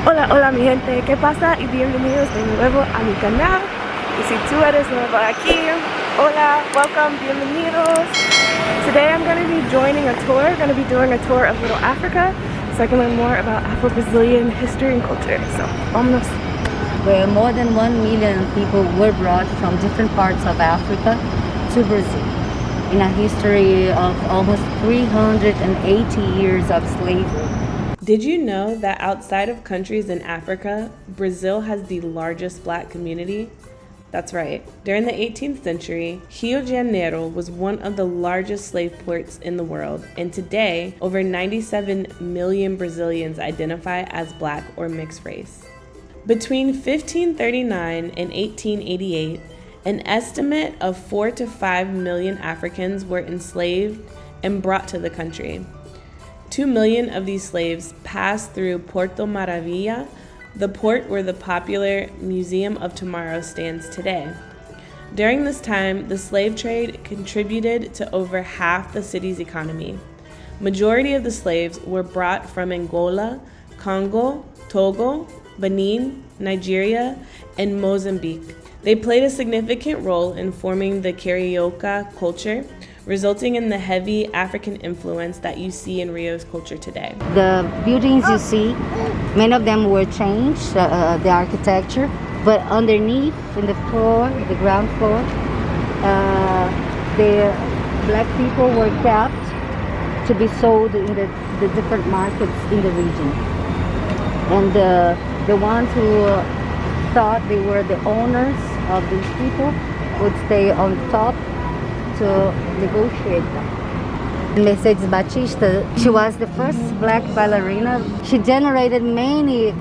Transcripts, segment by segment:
Hola, hola mi gente, ¿qué pasa? Y bienvenidos de nuevo a mi canal. Y si tú eres nuevo aquí, hola, welcome, bienvenidos. Today I'm going to be joining a tour. I'm going to be doing a tour of Little Africa so I can learn more about Afro-Brazilian history and culture. So, vámonos. Where more than 1 million people were brought from different parts of Africa to Brazil in a history of almost 380 years of slavery. Did you know that outside of countries in Africa, Brazil has the largest black community? That's right. During the 18th century, Rio de Janeiro was one of the largest slave ports in the world, and today, over 97 million Brazilians identify as black or mixed race. Between 1539 and 1888, an estimate of 4 to 5 million Africans were enslaved and brought to the country. 2 million of these slaves passed through Porto Maravilha, the port where the popular Museum of Tomorrow stands today. During this time, the slave trade contributed to over half the city's economy. Majority of the slaves were brought from Angola, Congo, Togo, Benin, Nigeria, and Mozambique. They played a significant role in forming the Carioca culture, resulting in the heavy African influence that you see in Rio's culture today. The buildings you see, many of them were changed, the architecture, but underneath, in the floor, the ground floor, the black people were kept to be sold in the different markets in the region. And the ones who thought they were the owners of these people would stay on top to negotiate them. Mercedes Batista, she was the first black ballerina. She generated many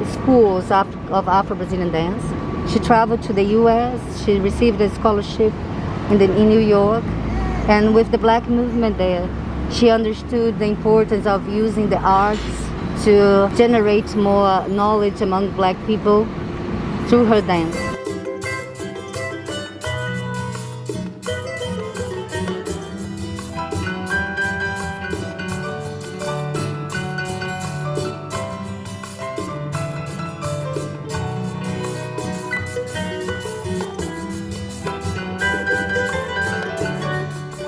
schools of Afro-Brazilian dance. She traveled to the US, she received a scholarship in New York, and with the black movement there, she understood the importance of using the arts to generate more knowledge among black people through her dance.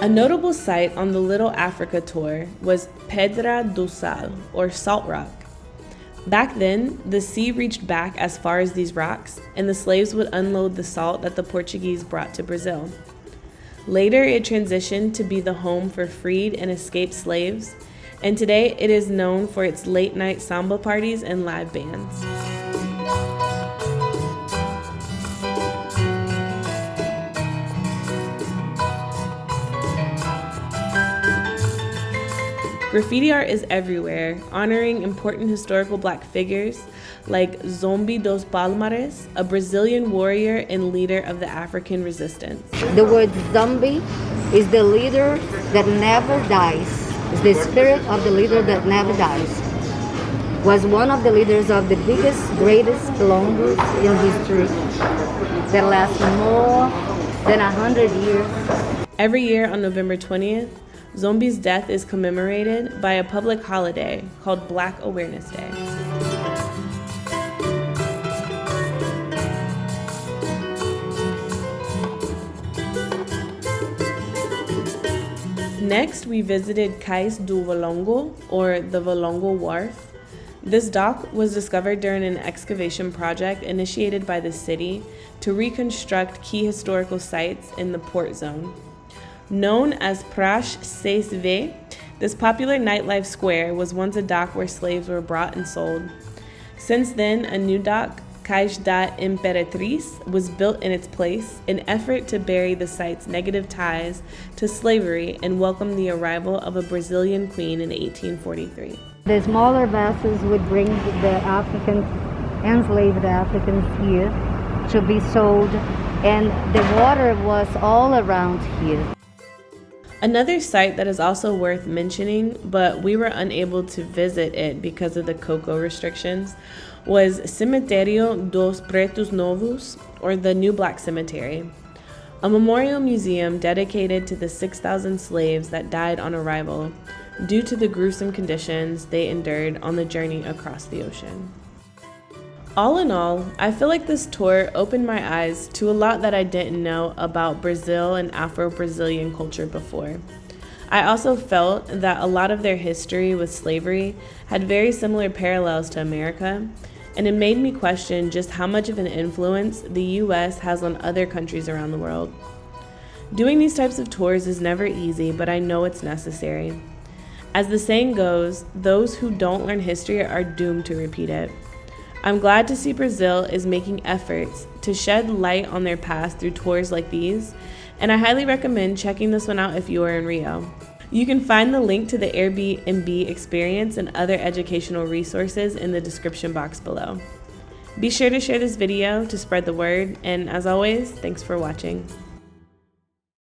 A notable site on the Little Africa tour was Pedra do Sal, or Salt Rock. Back then, the sea reached back as far as these rocks, and the slaves would unload the salt that the Portuguese brought to Brazil. Later, it transitioned to be the home for freed and escaped slaves, and today it is known for its late-night samba parties and live bands. Graffiti art is everywhere, honoring important historical black figures like Zumbi dos Palmares, a Brazilian warrior and leader of the African resistance. The word zombie is the leader that never dies. It's the spirit of the leader that never dies. Was one of the leaders of the biggest, greatest Longos in history that lasts more than 100 years. Every year on November 20th, Zombi's death is commemorated by a public holiday called Black Awareness Day. Next, we visited Cais Duvallongo, or the Duvallongo Wharf. This dock was discovered during an excavation project initiated by the city to reconstruct key historical sites in the port zone. Known as Praxe 6V, this popular nightlife square was once a dock where slaves were brought and sold. Since then, a new dock, Cais da Imperatriz, was built in its place, an effort to bury the site's negative ties to slavery and welcome the arrival of a Brazilian queen in 1843. The smaller vessels would bring the Africans, enslaved Africans here to be sold, and the water was all around here. Another site that is also worth mentioning, but we were unable to visit it because of the cocoa restrictions, was Cemitério dos Pretos Novos, or the New Black Cemetery, a memorial museum dedicated to the 6,000 slaves that died on arrival due to the gruesome conditions they endured on the journey across the ocean. All in all, I feel like this tour opened my eyes to a lot that I didn't know about Brazil and Afro-Brazilian culture before. I also felt that a lot of their history with slavery had very similar parallels to America, and it made me question just how much of an influence the US has on other countries around the world. Doing these types of tours is never easy, but I know it's necessary. As the saying goes, those who don't learn history are doomed to repeat it. I'm glad to see Brazil is making efforts to shed light on their past through tours like these, and I highly recommend checking this one out if you are in Rio. You can find the link to the Airbnb Experience and other educational resources in the description box below. Be sure to share this video to spread the word, and as always, thanks for watching.